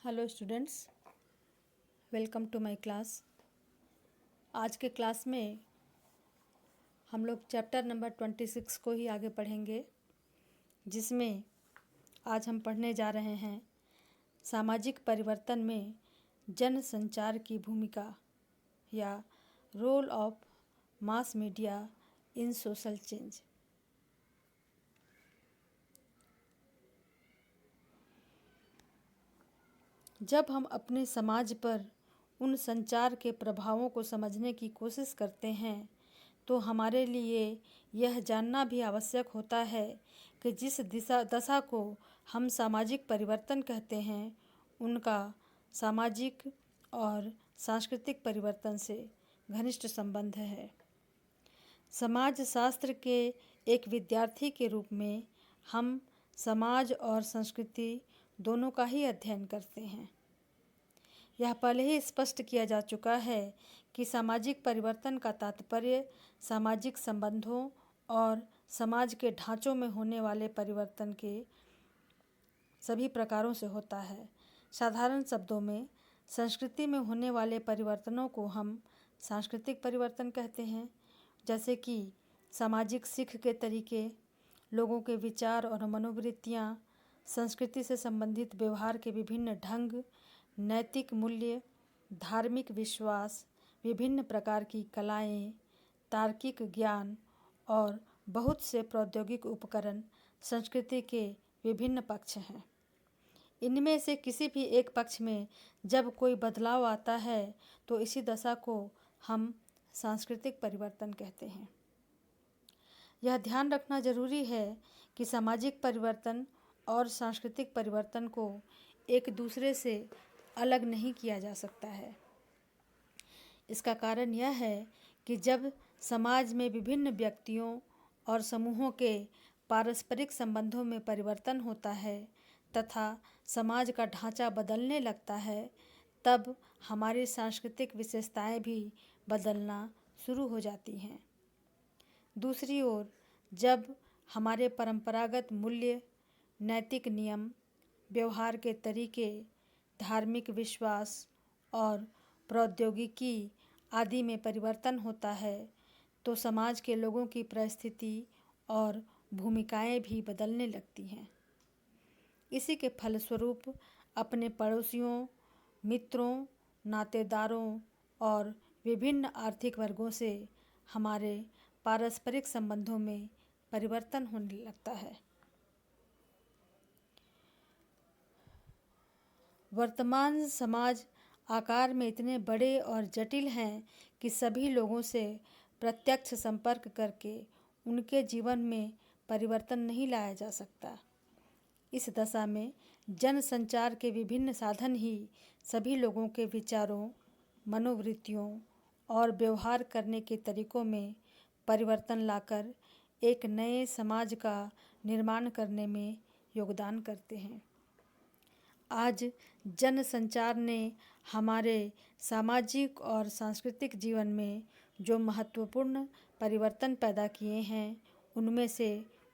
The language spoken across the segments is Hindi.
Hello students, welcome to my class. आज के क्लास में हम लोग चैप्टर नंबर 26 को ही आगे पढ़ेंगे, जिसमें आज हम पढ़ने जा रहे हैं सामाजिक परिवर्तन में जन संचार की भूमिका या role of mass media in social change. जब हम अपने समाज पर उन संचार के प्रभावों को समझने की कोशिश करते हैं तो हमारे लिए यह जानना भी आवश्यक होता है कि जिस दशा को हम सामाजिक परिवर्तन कहते हैं उनका सामाजिक और सांस्कृतिक परिवर्तन से घनिष्ठ संबंध है। समाज शास्त्र के एक विद्यार्थी के रूप में हम समाज और संस्कृति दोनों का ही अध्ययन करते हैं। यह पहले ही स्पष्ट किया जा चुका है कि सामाजिक परिवर्तन का तात्पर्य सामाजिक संबंधों और समाज के ढांचों में होने वाले परिवर्तन के सभी प्रकारों से होता है। साधारण शब्दों में संस्कृति में होने वाले परिवर्तनों को हम सांस्कृतिक परिवर्तन कहते हैं, जैसे कि सामाजिक सीख के तरीके, लोगों के विचार और मनोवृत्तियाँ, संस्कृति से संबंधित व्यवहार के विभिन्न ढंग, नैतिक मूल्य, धार्मिक विश्वास, विभिन्न प्रकार की कलाएं, तार्किक ज्ञान और बहुत से प्रौद्योगिक उपकरण संस्कृति के विभिन्न पक्ष हैं। इनमें से किसी भी एक पक्ष में जब कोई बदलाव आता है तो इसी दशा को हम सांस्कृतिक परिवर्तन कहते हैं। यह ध्यान रखना जरूरी है कि सामाजिक परिवर्तन और सांस्कृतिक परिवर्तन को एक दूसरे से अलग नहीं किया जा सकता है। इसका कारण यह है कि जब समाज में विभिन्न व्यक्तियों और समूहों के पारस्परिक संबंधों में परिवर्तन होता है तथा समाज का ढांचा बदलने लगता है, तब हमारी सांस्कृतिक विशेषताएं भी बदलना शुरू हो जाती हैं। दूसरी ओर, जब हमारे परंपरागत मूल्य, नैतिक नियम, व्यवहार के तरीके, धार्मिक विश्वास और प्रौद्योगिकी आदि में परिवर्तन होता है तो समाज के लोगों की परिस्थिति और भूमिकाएं भी बदलने लगती हैं। इसी के फलस्वरूप अपने पड़ोसियों, मित्रों, नातेदारों और विभिन्न आर्थिक वर्गों से हमारे पारस्परिक संबंधों में परिवर्तन होने लगता है। वर्तमान समाज आकार में इतने बड़े और जटिल हैं कि सभी लोगों से प्रत्यक्ष संपर्क करके उनके जीवन में परिवर्तन नहीं लाया जा सकता। इस दशा में जन संचार के विभिन्न साधन ही सभी लोगों के विचारों, मनोवृत्तियों और व्यवहार करने के तरीकों में परिवर्तन लाकर एक नए समाज का निर्माण करने में योगदान करते हैं। आज जन संचार ने हमारे सामाजिक और सांस्कृतिक जीवन में जो महत्वपूर्ण परिवर्तन पैदा किए हैं, उनमें से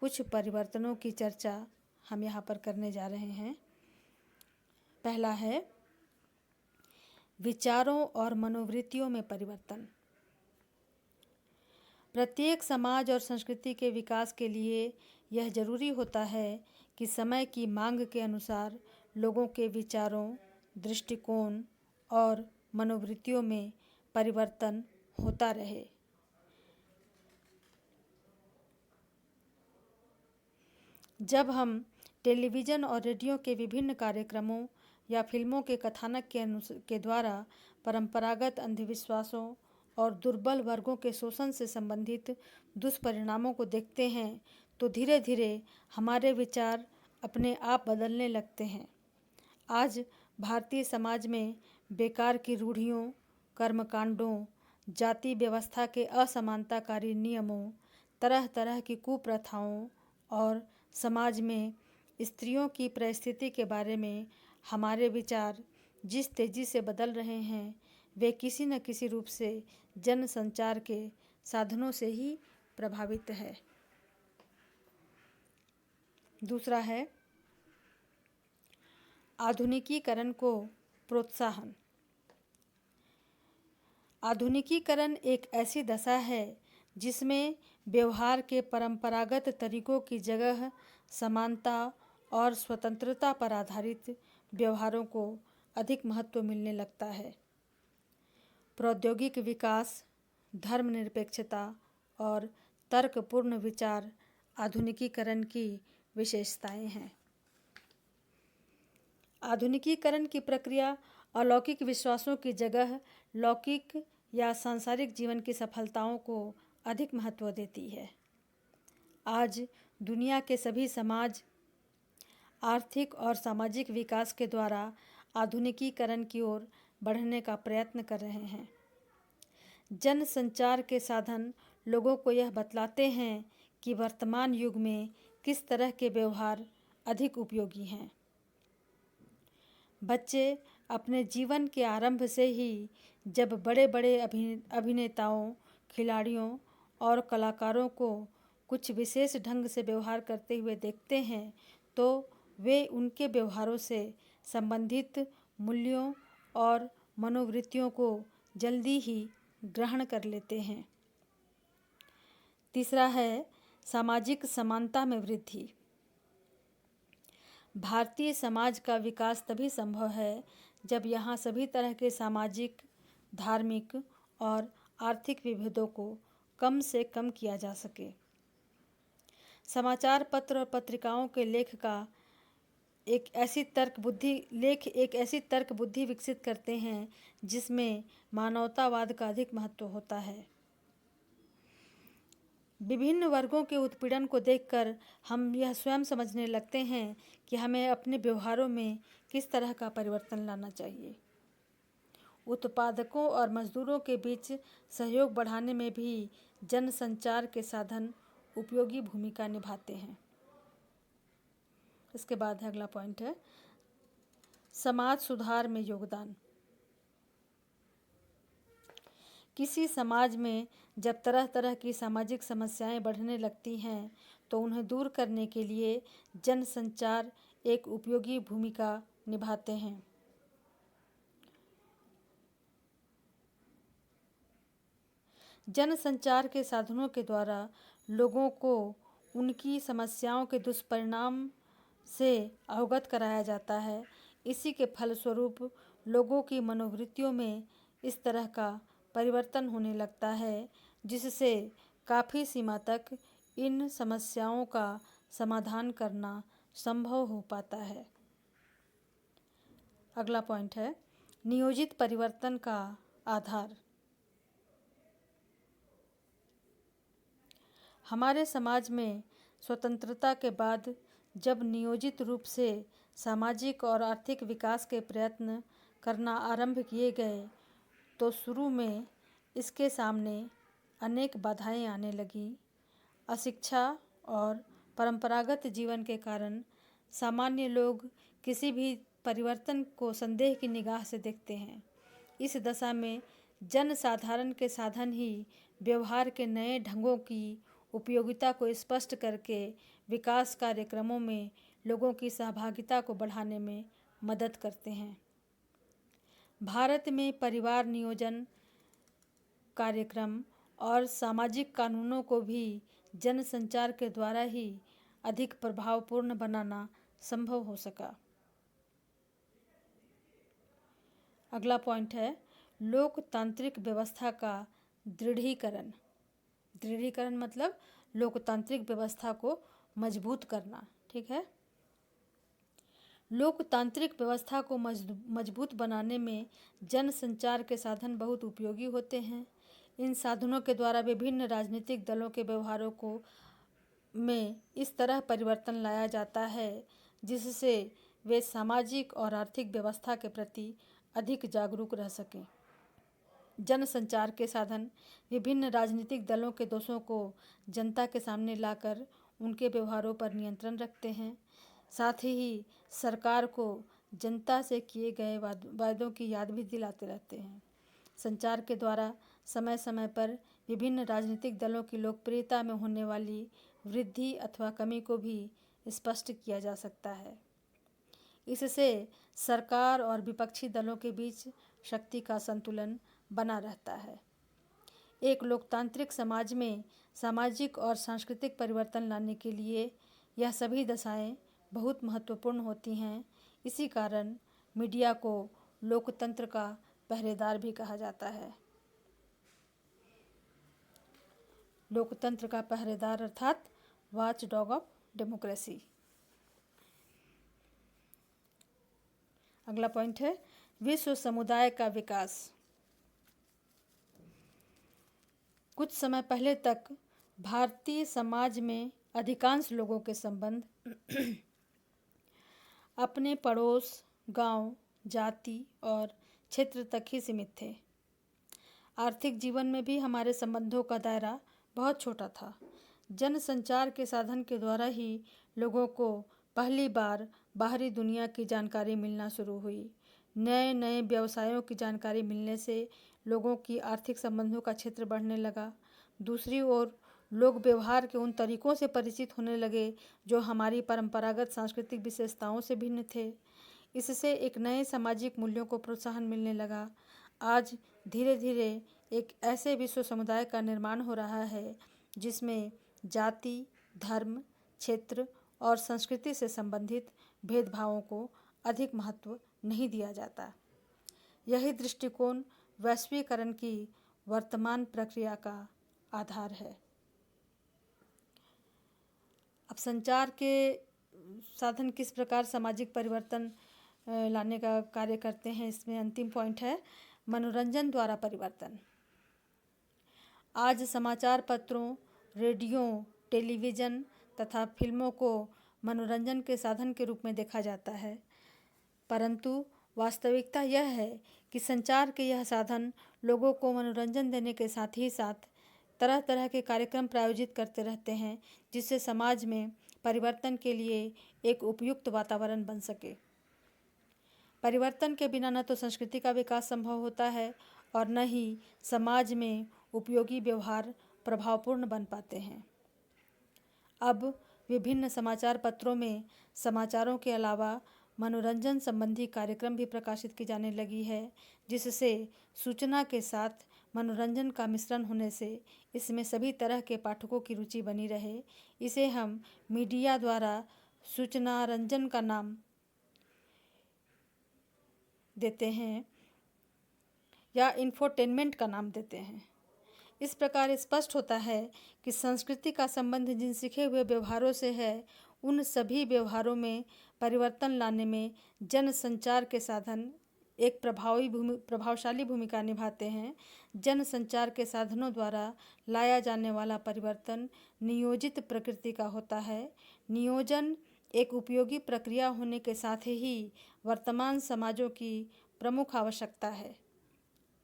कुछ परिवर्तनों की चर्चा हम यहाँ पर करने जा रहे हैं। पहला है विचारों और मनोवृत्तियों में परिवर्तन। प्रत्येक समाज और संस्कृति के विकास के लिए यह जरूरी होता है कि समय की मांग के अनुसार लोगों के विचारों, दृष्टिकोण और मनोवृत्तियों में परिवर्तन होता रहे। जब हम टेलीविज़न और रेडियो के विभिन्न कार्यक्रमों या फिल्मों के कथानक के द्वारा परंपरागत अंधविश्वासों और दुर्बल वर्गों के शोषण से संबंधित दुष्परिणामों को देखते हैं तो धीरे धीरे हमारे विचार अपने आप बदलने लगते हैं। आज भारतीय समाज में बेकार की रूढ़ियों, कर्मकांडों, जाति व्यवस्था के असमानताकारी नियमों, तरह तरह की कुप्रथाओं और समाज में स्त्रियों की परिस्थिति के बारे में हमारे विचार जिस तेज़ी से बदल रहे हैं, वे किसी न किसी रूप से जन संचार के साधनों से ही प्रभावित है। दूसरा है आधुनिकीकरण को प्रोत्साहन। आधुनिकीकरण एक ऐसी दशा है जिसमें व्यवहार के परंपरागत तरीकों की जगह समानता और स्वतंत्रता पर आधारित व्यवहारों को अधिक महत्व मिलने लगता है। प्रौद्योगिक विकास, धर्मनिरपेक्षता और तर्कपूर्ण विचार आधुनिकीकरण की विशेषताएं हैं। आधुनिकीकरण की प्रक्रिया अलौकिक विश्वासों की जगह लौकिक या सांसारिक जीवन की सफलताओं को अधिक महत्व देती है। आज दुनिया के सभी समाज आर्थिक और सामाजिक विकास के द्वारा आधुनिकीकरण की ओर बढ़ने का प्रयत्न कर रहे हैं। जनसंचार के साधन लोगों को यह बतलाते हैं कि वर्तमान युग में किस तरह के व्यवहार अधिक उपयोगी हैं। बच्चे अपने जीवन के आरंभ से ही जब बड़े बड़े अभिनेताओं, खिलाड़ियों और कलाकारों को कुछ विशेष ढंग से व्यवहार करते हुए देखते हैं तो वे उनके व्यवहारों से संबंधित मूल्यों और मनोवृत्तियों को जल्दी ही ग्रहण कर लेते हैं। तीसरा है सामाजिक समानता में वृद्धि। भारतीय समाज का विकास तभी संभव है जब यहाँ सभी तरह के सामाजिक, धार्मिक और आर्थिक विभेदों को कम से कम किया जा सके। समाचार पत्र और पत्रिकाओं के लेख एक ऐसी तर्क बुद्धि विकसित करते हैं जिसमें मानवतावाद का अधिक महत्व होता है। विभिन्न वर्गों के उत्पीड़न को देखकर हम यह स्वयं समझने लगते हैं कि हमें अपने व्यवहारों में किस तरह का परिवर्तन लाना चाहिए। उत्पादकों और मजदूरों के बीच सहयोग बढ़ाने में भी जनसंचार के साधन उपयोगी भूमिका निभाते हैं। इसके बाद अगला पॉइंट है समाज सुधार में योगदान। किसी समाज में जब तरह तरह की सामाजिक समस्याएं बढ़ने लगती हैं तो उन्हें दूर करने के लिए जनसंचार एक उपयोगी भूमिका निभाते हैं। जनसंचार के साधनों के द्वारा लोगों को उनकी समस्याओं के दुष्परिणाम से अवगत कराया जाता है। इसी के फलस्वरूप लोगों की मनोवृत्तियों में इस तरह का परिवर्तन होने लगता है जिससे काफ़ी सीमा तक इन समस्याओं का समाधान करना संभव हो पाता है। अगला पॉइंट है नियोजित परिवर्तन का आधार। हमारे समाज में स्वतंत्रता के बाद जब नियोजित रूप से सामाजिक और आर्थिक विकास के प्रयत्न करना आरंभ किए गए तो शुरू में इसके सामने अनेक बाधाएं आने लगी। अशिक्षा और परंपरागत जीवन के कारण सामान्य लोग किसी भी परिवर्तन को संदेह की निगाह से देखते हैं। इस दशा में जनसाधारण के साधन ही व्यवहार के नए ढंगों की उपयोगिता को स्पष्ट करके विकास कार्यक्रमों में लोगों की सहभागिता को बढ़ाने में मदद करते हैं। भारत में परिवार नियोजन कार्यक्रम और सामाजिक कानूनों को भी जनसंचार के द्वारा ही अधिक प्रभावपूर्ण बनाना संभव हो सका। अगला पॉइंट है लोकतांत्रिक व्यवस्था का दृढ़ीकरण। दृढ़ीकरण मतलब लोकतांत्रिक व्यवस्था को मजबूत करना। ठीक है। लोकतांत्रिक व्यवस्था को मजबूत बनाने में जनसंचार के साधन बहुत उपयोगी होते हैं। इन साधनों के द्वारा विभिन्न राजनीतिक दलों के व्यवहारों को में इस तरह परिवर्तन लाया जाता है जिससे वे सामाजिक और आर्थिक व्यवस्था के प्रति अधिक जागरूक रह सकें। जनसंचार के साधन विभिन्न राजनीतिक दलों के दोषों को जनता के सामने लाकर उनके व्यवहारों पर नियंत्रण रखते हैं। साथ ही सरकार को जनता से किए गए वादों की याद भी दिलाते रहते हैं। संचार के द्वारा समय समय पर विभिन्न राजनीतिक दलों की लोकप्रियता में होने वाली वृद्धि अथवा कमी को भी स्पष्ट किया जा सकता है। इससे सरकार और विपक्षी दलों के बीच शक्ति का संतुलन बना रहता है। एक लोकतांत्रिक समाज में सामाजिक और सांस्कृतिक परिवर्तन लाने के लिए यह सभी दशाएं बहुत महत्वपूर्ण होती हैं। इसी कारण मीडिया को लोकतंत्र का पहरेदार भी कहा जाता है। लोकतंत्र का पहरेदार अर्थात वॉच डॉग ऑफ डेमोक्रेसी। अगला पॉइंट है विश्व समुदाय का विकास। कुछ समय पहले तक भारतीय समाज में अधिकांश लोगों के संबंध अपने पड़ोस, गांव, जाति और क्षेत्र तक ही सीमित थे। आर्थिक जीवन में भी हमारे संबंधों का दायरा बहुत छोटा था। जनसंचार के साधन के द्वारा ही लोगों को पहली बार बाहरी दुनिया की जानकारी मिलना शुरू हुई। नए नए व्यवसायों की जानकारी मिलने से लोगों की आर्थिक संबंधों का क्षेत्र बढ़ने लगा। दूसरी ओर लोग व्यवहार के उन तरीकों से परिचित होने लगे जो हमारी परंपरागत सांस्कृतिक विशेषताओं से भिन्न थे। इससे एक नए सामाजिक मूल्यों को प्रोत्साहन मिलने लगा। आज धीरे धीरे एक ऐसे विश्व समुदाय का निर्माण हो रहा है जिसमें जाति, धर्म, क्षेत्र और संस्कृति से संबंधित भेदभावों को अधिक महत्व नहीं दिया जाता। यही दृष्टिकोण वैश्वीकरण की वर्तमान प्रक्रिया का आधार है। अब संचार के साधन किस प्रकार सामाजिक परिवर्तन लाने का कार्य करते हैं, इसमें अंतिम पॉइंट है मनोरंजन द्वारा परिवर्तन। आज समाचार पत्रों, रेडियो, टेलीविज़न तथा फिल्मों को मनोरंजन के साधन के रूप में देखा जाता है, परंतु वास्तविकता यह है कि संचार के यह साधन लोगों को मनोरंजन देने के साथ ही साथ तरह तरह के कार्यक्रम प्रायोजित करते रहते हैं जिससे समाज में परिवर्तन के लिए एक उपयुक्त वातावरण बन सके। परिवर्तन के बिना न तो संस्कृति का विकास संभव होता है और न ही समाज में उपयोगी व्यवहार प्रभावपूर्ण बन पाते हैं। अब विभिन्न समाचार पत्रों में समाचारों के अलावा मनोरंजन संबंधी कार्यक्रम भी प्रकाशित की जाने लगी है, जिससे सूचना के साथ मनोरंजन का मिश्रण होने से इसमें सभी तरह के पाठकों की रुचि बनी रहे। इसे हम मीडिया द्वारा सूचनारंजन का नाम देते हैं या इंफोटेनमेंट का नाम देते हैं। इस प्रकार स्पष्ट होता है कि संस्कृति का संबंध जिन सीखे हुए व्यवहारों से है, उन सभी व्यवहारों में परिवर्तन लाने में जनसंचार के साधन एक प्रभावशाली भूमिका निभाते हैं। जनसंचार के साधनों द्वारा लाया जाने वाला परिवर्तन नियोजित प्रकृति का होता है। नियोजन एक उपयोगी प्रक्रिया होने के साथ ही वर्तमान समाजों की प्रमुख आवश्यकता है।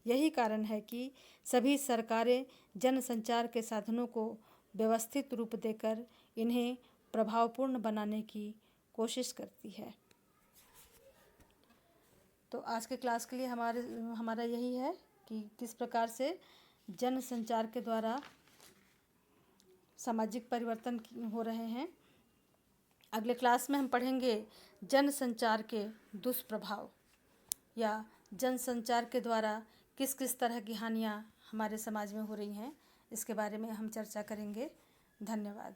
यही कारण है कि सभी सरकारें जनसंचार के साधनों को व्यवस्थित रूप देकर इन्हें प्रभावपूर्ण बनाने की कोशिश करती है। तो आज के क्लास के लिए हमारा यही है कि किस प्रकार से जनसंचार के द्वारा सामाजिक परिवर्तन हो रहे हैं। अगले क्लास में हम पढ़ेंगे जनसंचार के दुष्प्रभाव या जनसंचार के द्वारा किस किस तरह की हानियाँ हमारे समाज में हो रही हैं, इसके बारे में हम चर्चा करेंगे। धन्यवाद।